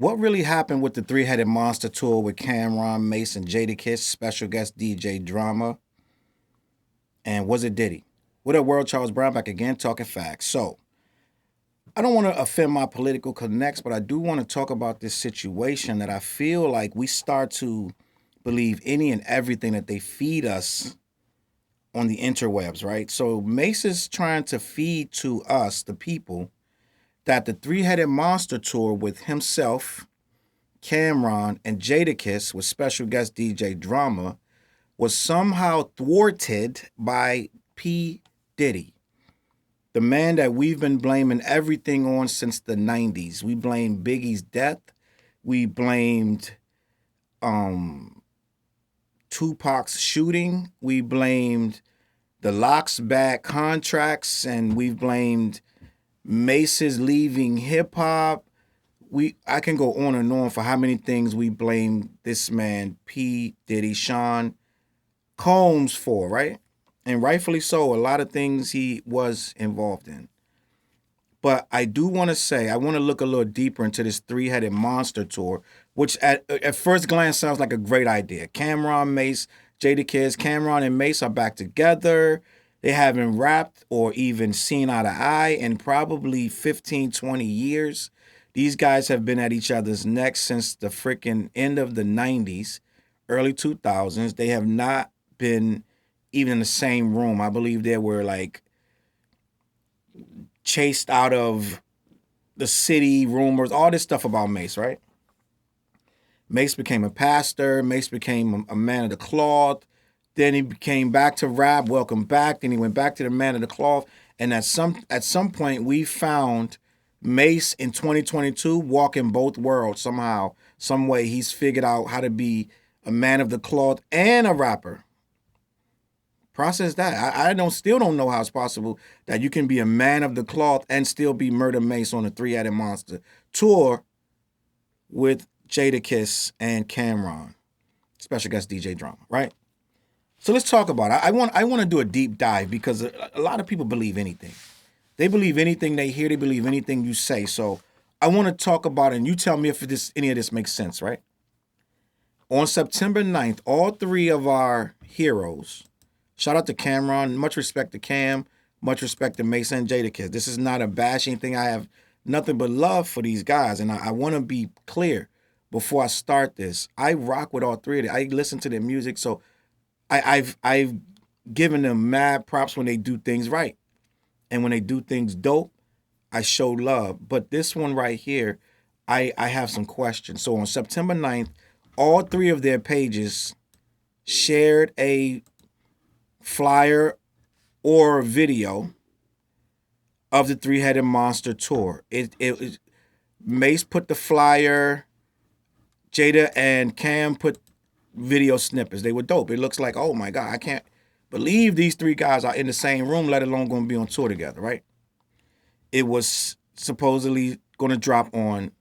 What really happened with the Three-Headed Monster tour with Camron, Mase, and Jadakiss, special guest DJ Drama, and was it Diddy? What up, world? Charles Brown back again, talking facts. So, I don't want to offend my political connects, but I do want to talk about this situation that I feel like we start to believe any and everything that they feed us on the interwebs, right? So, Mase is trying to feed to us, the people, that the Three-Headed Monster tour with himself, Camron, and Jadakiss with special guest DJ Drama was somehow thwarted by P. Diddy, the man that we've been blaming everything on since the 90s. We blamed Biggie's death. We blamed um, Tupac's shooting. We blamed the Locks bad contracts, and we've blamed Mace's leaving hip hop. I can go on and on for how many things we blame this man P. Diddy, Sean Combs for, right? And rightfully so, a lot of things he was involved in. But I do want to say, I want to look a little deeper into this Three-Headed Monster tour, which at first glance sounds like a great idea. Camron, Mase, Jadakiss, Camron and Mase are back together. They haven't rapped or even seen eye to eye in probably 15, 20 years. These guys have been at each other's necks since the freaking end of the 90s, early 2000s. They have not been even in the same room. I believe they were like chased out of the city, rumors, all this stuff about Mase, right? Mase became a pastor. Mase became a man of the cloth. Then he came back to rap. Welcome back. Then he went back to the man of the cloth. And at some point, we found Mase in 2022 walking both worlds somehow, some way. He's figured out how to be a man of the cloth and a rapper. Process that. I still don't know how it's possible that you can be a man of the cloth and still be Murder Mase on the Three-Headed Monster tour with Jadakiss and Camron, special guest DJ Drama, right? So let's talk about it. I want to do a deep dive because a lot of people believe anything. They believe anything they hear. They believe anything you say. So I want to talk about it, and you tell me if any of this makes sense, right? On September 9th, all three of our heroes, shout out to Camron, much respect to Cam, much respect to Mase and Jadakiss. This is not a bashing thing. I have nothing but love for these guys, and I want to be clear before I start this. I rock with all three of them. I listen to their music, so I've given them mad props when they do things right. And when they do things dope, I show love. But this one right here, I have some questions. So on September 9th, all three of their pages shared a flyer or video of the Three-Headed Monster tour. Mase put the flyer, Jada and Cam put video snippets. They were dope. It looks like, oh my God, I can't believe these three guys are in the same room, let alone going to be on tour together, right? It was supposedly going to drop on,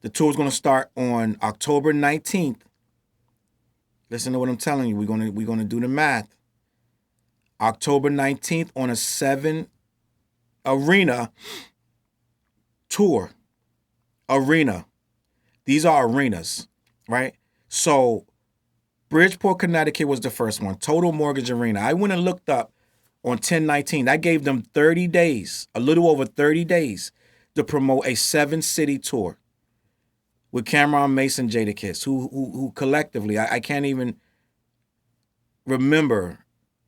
the tour's going to start on October 19th. Listen to what I'm telling you. We're going to do the math. October 19th on a 7 arena tour. Arena. These are arenas, right? So Bridgeport, Connecticut was the first one. Total Mortgage Arena. I went and looked up on 10/19. That gave them 30 days, a little over 30 days, to promote a 7-city tour with Camron, Mase, and Jadakiss, who collectively, I can't even remember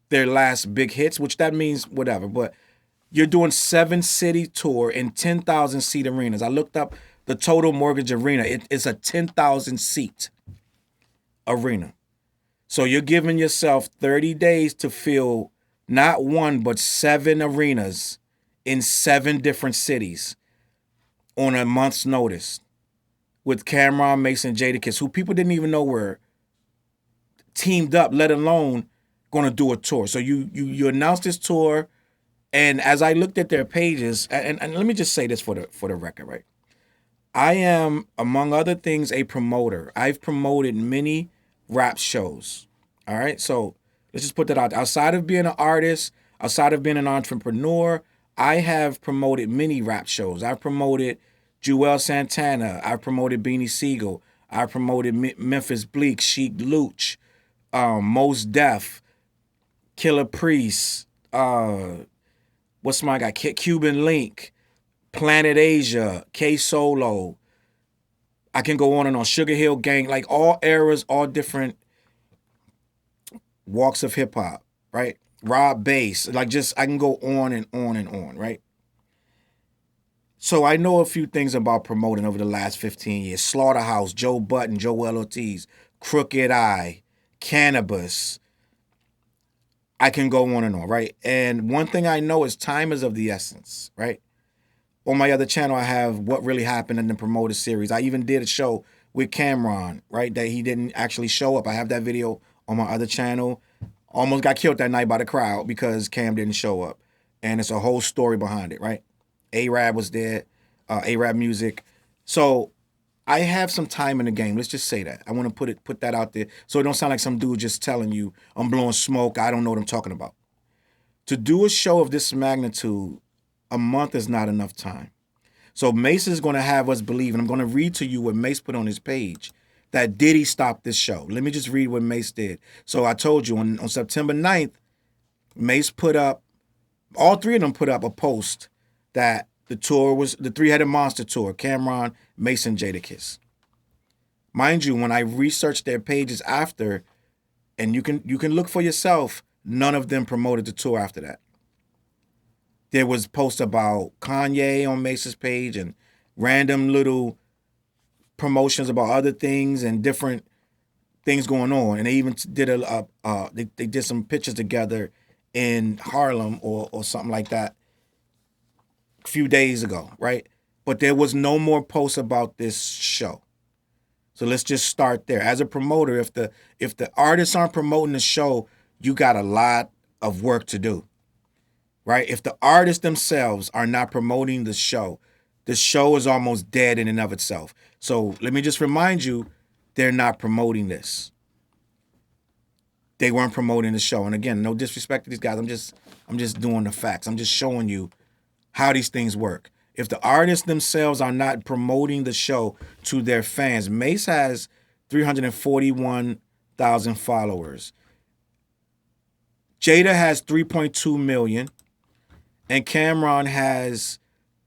their last big hits, which that means whatever. But you're doing 7-city tour in 10,000 seat arenas. I looked up the Total Mortgage Arena. It's a 10,000 seat arena. So you're giving yourself 30 days to fill not one, but 7 arenas in 7 different cities on a month's notice with Camron, Mase, and Jadakiss, who people didn't even know were teamed up, let alone going to do a tour. So you announced this tour, and as I looked at their pages, and let me just say this for the record, right? I am, among other things, a promoter. I've promoted many rap shows. All right, so let's just put that out. Outside of being an artist, outside of being an entrepreneur, I have promoted many rap shows. I've promoted Jewel Santana. I promoted Beanie Siegel. I promoted Memphis Bleak, Sheik Luch, Mos Def, Killer Priest, what's my guy? Cuban Link, Planet Asia, K Solo. I can go on and on. Sugar Hill Gang, like all eras, all different walks of hip hop, right? Rob Bass, like just I can go on and on and on, right? So I know a few things about promoting over the last 15 years. Slaughterhouse, Joe Button, Joel Ortiz, Crooked Eye, Cannabis. I can go on and on, right? And one thing I know is time is of the essence, right? On my other channel, I have What Really Happened in the Promoter series. I even did a show with Camron, right? That he didn't actually show up. I have that video on my other channel. Almost got killed that night by the crowd because Cam didn't show up. And it's a whole story behind it, right? A-Rab was there, A-Rab Music. So I have some time in the game. Let's just say that. I want to put that out there so it don't sound like some dude just telling you I'm blowing smoke. I don't know what I'm talking about. To do a show of this magnitude, a month is not enough time. So Mase is going to have us believe, and I'm going to read to you what Mase put on his page, that Diddy stopped this show. Let me just read what Mase did. So I told you on September 9th, Mase put up, all three of them put up a post that the tour was the Three-Headed Monster tour, Camron, Mase, and Jadakiss. Mind you, when I researched their pages after, and you can look for yourself, none of them promoted the tour after that. There was posts about Kanye on Mase's page and random little promotions about other things and different things going on. And they even did they did some pictures together in Harlem or something like that a few days ago, right? But there was no more posts about this show. So let's just start there. As a promoter, if the artists aren't promoting the show, you got a lot of work to do. Right? If the artists themselves are not promoting the show is almost dead in and of itself. So let me just remind you, they're not promoting this. They weren't promoting the show. And again, no disrespect to these guys. I'm just doing the facts. I'm just showing you how these things work. If the artists themselves are not promoting the show to their fans, Mase has 341,000 followers. Jada has 3.2 million. And Camron has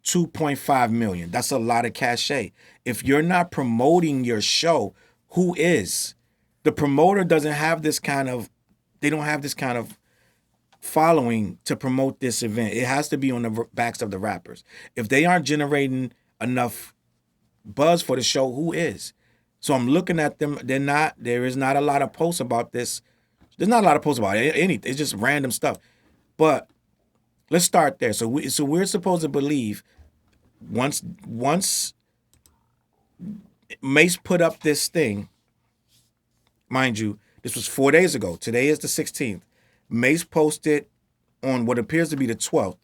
2.5 million. That's a lot of cachet. If you're not promoting your show, who is? The promoter doesn't have this kind of, they don't have this kind of following to promote this event. It has to be on the backs of the rappers. If they aren't generating enough buzz for the show, who is? So I'm looking at them. There is not a lot of posts about this. There's not a lot of posts about anything. It's just random stuff. But let's start there. So we're supposed to believe once Mase put up this thing, mind you, this was 4 days ago. Today is the 16th. Mase posted on what appears to be the 12th,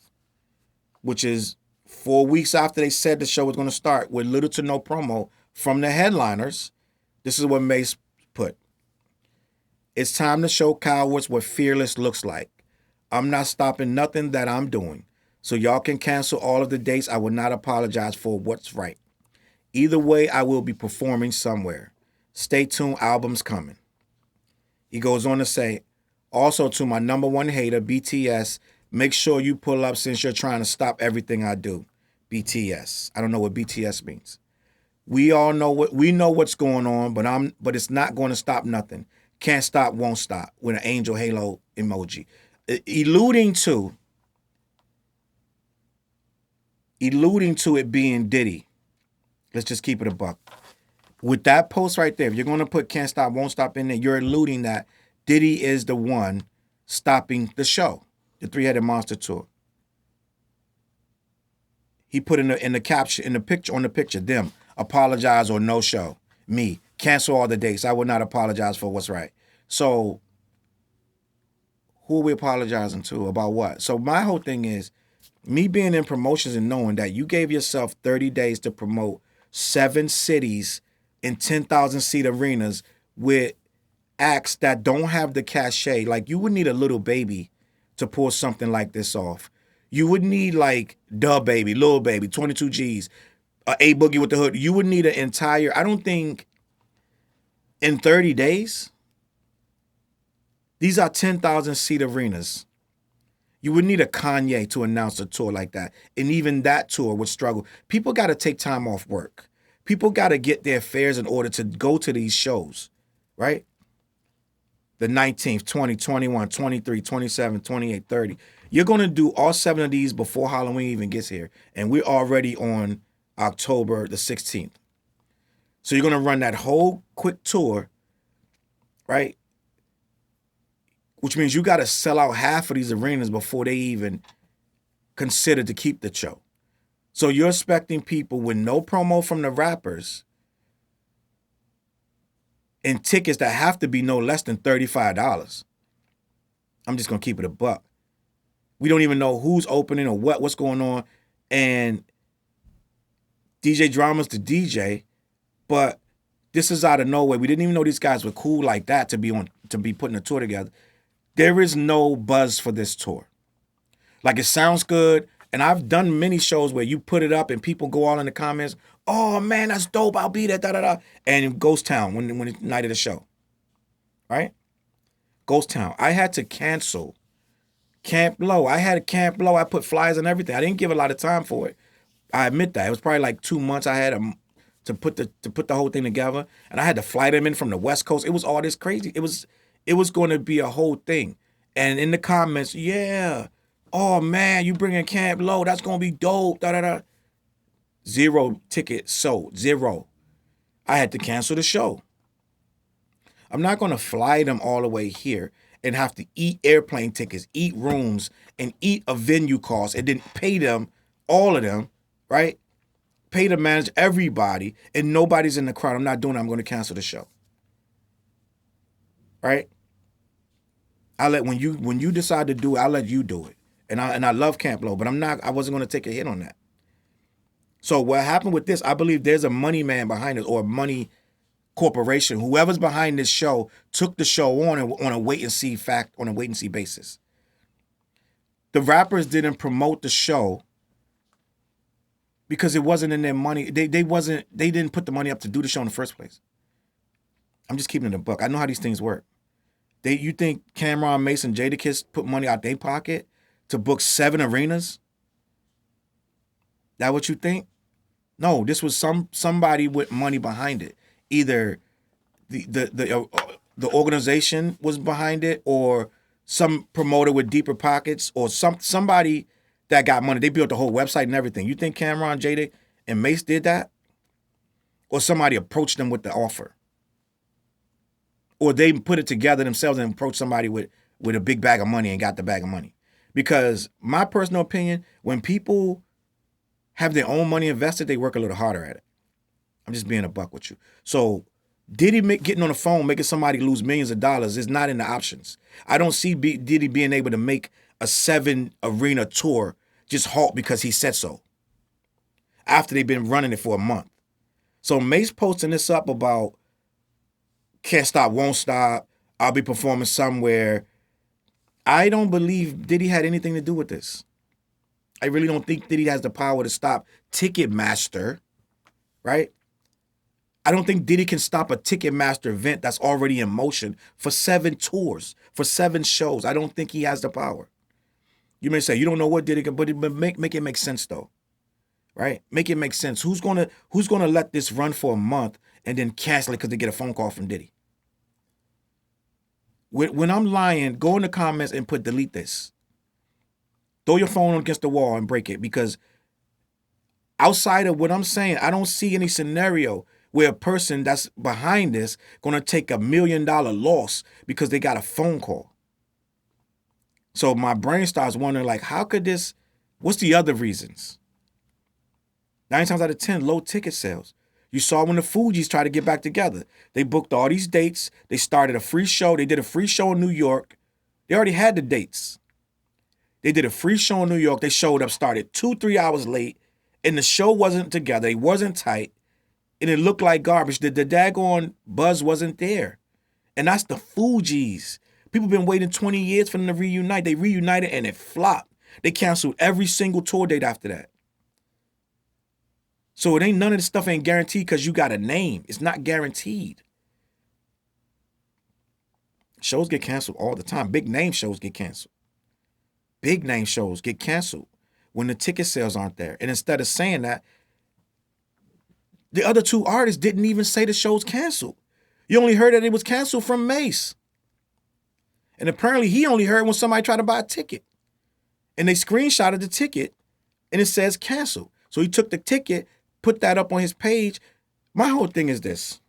which is 4 weeks after they said the show was going to start, with little to no promo from the headliners. This is what Mase put. It's time to show cowards what fearless looks like. I'm not stopping nothing that I'm doing. So y'all can cancel all of the dates. I will not apologize for what's right. Either way, I will be performing somewhere. Stay tuned, album's coming. He goes on to say, also to my number one hater, BTS, make sure you pull up since you're trying to stop everything I do. BTS. I don't know what BTS means. We know what's going on, but it's not going to stop nothing. Can't stop, won't stop, with an angel halo emoji. Alluding to it being Diddy. Let's just keep it a buck. With that post right there, if you're going to put can't stop, won't stop in there, you're alluding that Diddy is the one stopping the show, the Three-Headed Monster tour. He put in the caption, in the picture, on the picture, them, apologize or no show. Me, cancel all the dates. I would not apologize for what's right. So who are we apologizing to? About what? So my whole thing is, me being in promotions and knowing that you gave yourself 30 days to promote 7 cities in 10,000-seat arenas with acts that don't have the cachet. Like, you would need a Little Baby to pull something like this off. You would need like Da Baby, Lil Baby, 22 G's, A Boogie with the Hood. You would need an entire, I don't think in 30 days, these are 10,000 seat arenas. You would need a Kanye to announce a tour like that. And even that tour would struggle. People got to take time off work. People got to get their affairs in order to go to these shows, right? The 19th, 20, 21, 23, 27, 28, 30. You're going to do all 7 of these before Halloween even gets here. And we're already on October the 16th. So you're going to run that whole quick tour, right? Which means you got to sell out half of these arenas before they even consider to keep the show. So you're expecting people with no promo from the rappers and tickets that have to be no less than $35. I'm just going to keep it a buck. We don't even know who's opening or what's going on. And DJ Drama's the DJ, but this is out of nowhere. We didn't even know these guys were cool like that to be putting a tour together. There is no buzz for this tour. Like, it sounds good, and I've done many shows where you put it up and people go all in the comments, oh man, that's dope, I'll be there, da-da-da. And Ghost Town when it's night of the show, right? Ghost Town. I had to cancel Camp Low. I had a Camp Low. I put flyers and everything. I didn't give a lot of time for it. I admit that. It was probably like 2 months I had to put the whole thing together, and I had to fly them in from the West Coast. It was all this crazy. It was going to be a whole thing. And in the comments, yeah, oh man, you bringing Camp Low, that's going to be dope, da-da-da. 0 tickets sold, 0. I had to cancel the show. I'm not going to fly them all the way here and have to eat airplane tickets, eat rooms, and eat a venue cost, and then pay them, all of them, right? Pay to manage everybody, and nobody's in the crowd. I'm not doing it. I'm going to cancel the show. Right? When you decide to do it, I'll let you do it. And I love Camp Low, but I wasn't going to take a hit on that. So what happened with this, I believe there's a money man behind it, or a money corporation. Whoever's behind this show took the show on a wait and see basis. The rappers didn't promote the show because it wasn't in their money. They didn't put the money up to do the show in the first place. I'm just keeping it a buck. I know how these things work. You think Camron, Mase, and Jadakiss put money out their pocket to book 7 arenas? That what you think? No, this was somebody with money behind it. Either the organization was behind it, or some promoter with deeper pockets, or somebody that got money. They built the whole website and everything. You think Camron, Jada, and Mase did that? Or somebody approached them with the offer? Or they put it together themselves and approached somebody with a big bag of money and got the bag of money? Because my personal opinion, when people have their own money invested, they work a little harder at it. I'm just being a buck with you. So Diddy getting on the phone, making somebody lose millions of dollars is not in the options. I don't see Diddy being able to make a 7 arena tour just halt because he said so, after they've been running it for a month. So Mase posting this up about can't stop, won't stop, I'll be performing somewhere. I don't believe Diddy had anything to do with this. I really don't think Diddy has the power to stop Ticketmaster, right? I don't think Diddy can stop a Ticketmaster event that's already in motion for 7 tours, for 7 shows. I don't think he has the power. You may say, you don't know what Diddy can, but make it make sense though, right? Make it make sense. Who's gonna let this run for a month and then cancel it because they get a phone call from Diddy? When I'm lying, go in the comments and put delete this. Throw your phone against the wall and break it, because outside of what I'm saying, I don't see any scenario where a person that's behind this gonna take $1 million loss because they got a phone call. So my brain starts wondering, like, how could this, what's the other reasons? 9 times out of 10, low ticket sales. You saw when the Fugees tried to get back together. They booked all these dates. They started a free show. They did a free show in New York. They already had the dates. They did a free show in New York. They showed up, started 2-3 hours late, and the show wasn't together. It wasn't tight, and it looked like garbage. The daggone buzz wasn't there. And that's the Fugees. People been waiting 20 years for them to reunite. They reunited, and it flopped. They canceled every single tour date after that. So it ain't none of this stuff ain't guaranteed because you got a name. It's not guaranteed. Shows get canceled all the time. Big name shows get canceled. Big name shows get canceled when the ticket sales aren't there. And instead of saying that, the other two artists didn't even say the show's canceled. You only heard that it was canceled from Mase. And apparently he only heard when somebody tried to buy a ticket. And they screenshotted the ticket and it says canceled. So he took the ticket, put that up on his page. My whole thing is this.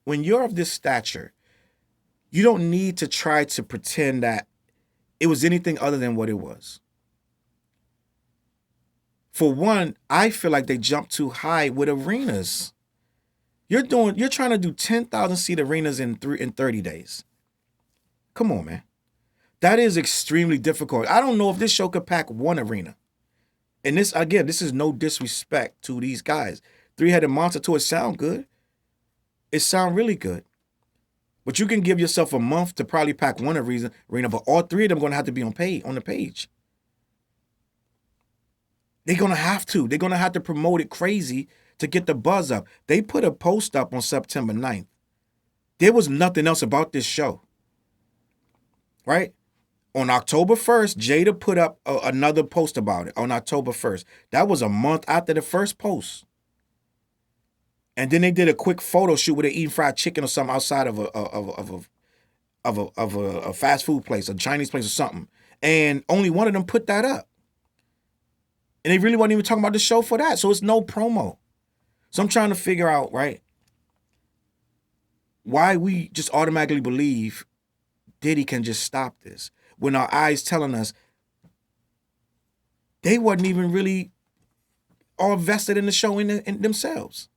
When you're of this stature, you don't need to try to pretend that it was anything other than what it was. For one, I feel like they jumped too high with arenas. You're trying to do 10,000 seat arenas in 30 days. Come on, man. That is extremely difficult. I don't know if this show could pack one arena. And this, again, this is no disrespect to these guys. Three-Headed Monster Tour sound good. It sound really good. But you can give yourself a month to probably pack one arena, but all three of them are going to have to be on the page. They're going to have to. They're going to have to promote it crazy to get the buzz up. They put a post up on September 9th. There was nothing else about this show. Right? On October 1st, Jada put up another post about it on October 1st. That was a month after the first post. And then they did a quick photo shoot where they eating fried chicken or something outside of a fast food place, a Chinese place or something. And only one of them put that up. And they really wasn't even talking about the show for that. So it's no promo. So I'm trying to figure out, right, why we just automatically believe Diddy can just stop this when our eyes telling us they wasn't even really all vested in the show in themselves.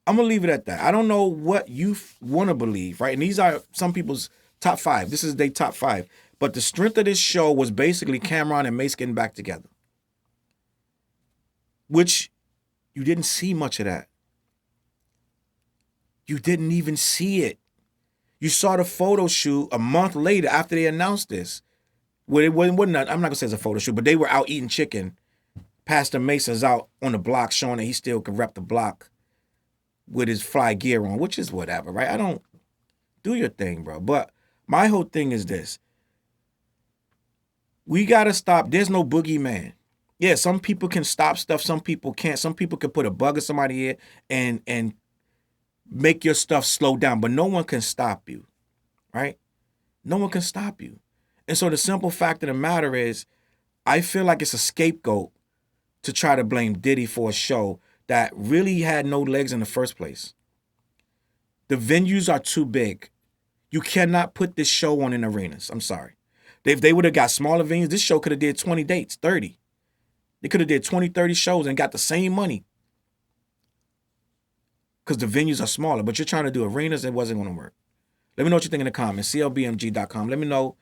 I'm going to leave it at that. I don't know what you want to believe, right? And these are some people's top 5. This is their top 5. But the strength of this show was basically Camron and Mase getting back together. Which you didn't see much of that. You didn't even see it. You saw the photo shoot a month later after they announced this. Well, it wasn't, I'm not going to say it's a photo shoot, but they were out eating chicken. Pastor Mason's out on the block showing that he still can rep the block with his fly gear on, which is whatever, right? I don't do your thing, bro. But my whole thing is this. We got to stop. There's no boogeyman. Yeah, some people can stop stuff. Some people can't. Some people can put a bug in somebody's ear and make your stuff slow down. But no one can stop you, right? No one can stop you. And so the simple fact of the matter is, I feel like it's a scapegoat to try to blame Diddy for a show that really had no legs in the first place. The venues are too big. You cannot put this show on in arenas. I'm sorry. If they would have got smaller venues, this show could have did 20 dates, 30. They could have did 20, 30 shows and got the same money. Because the venues are smaller. But you're trying to do arenas, it wasn't going to work. Let me know what you think in the comments. CLBMG.com. Let me know.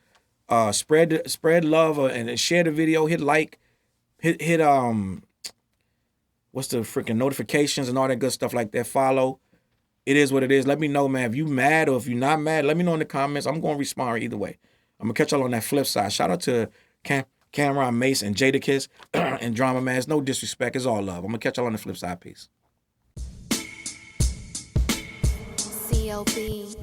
Spread love and share the video. Hit like. Hit what's the freaking notifications and all that good stuff like that. Follow. It is what it is. Let me know, man. If you mad or if you're not mad, let me know in the comments. I'm going to respond either way. I'm going to catch y'all on that flip side. Shout out to Camron, Mase, and Jadakiss and Drama, man. It's no disrespect. It's all love. I'm going to catch y'all on the flip side. Peace. CLB.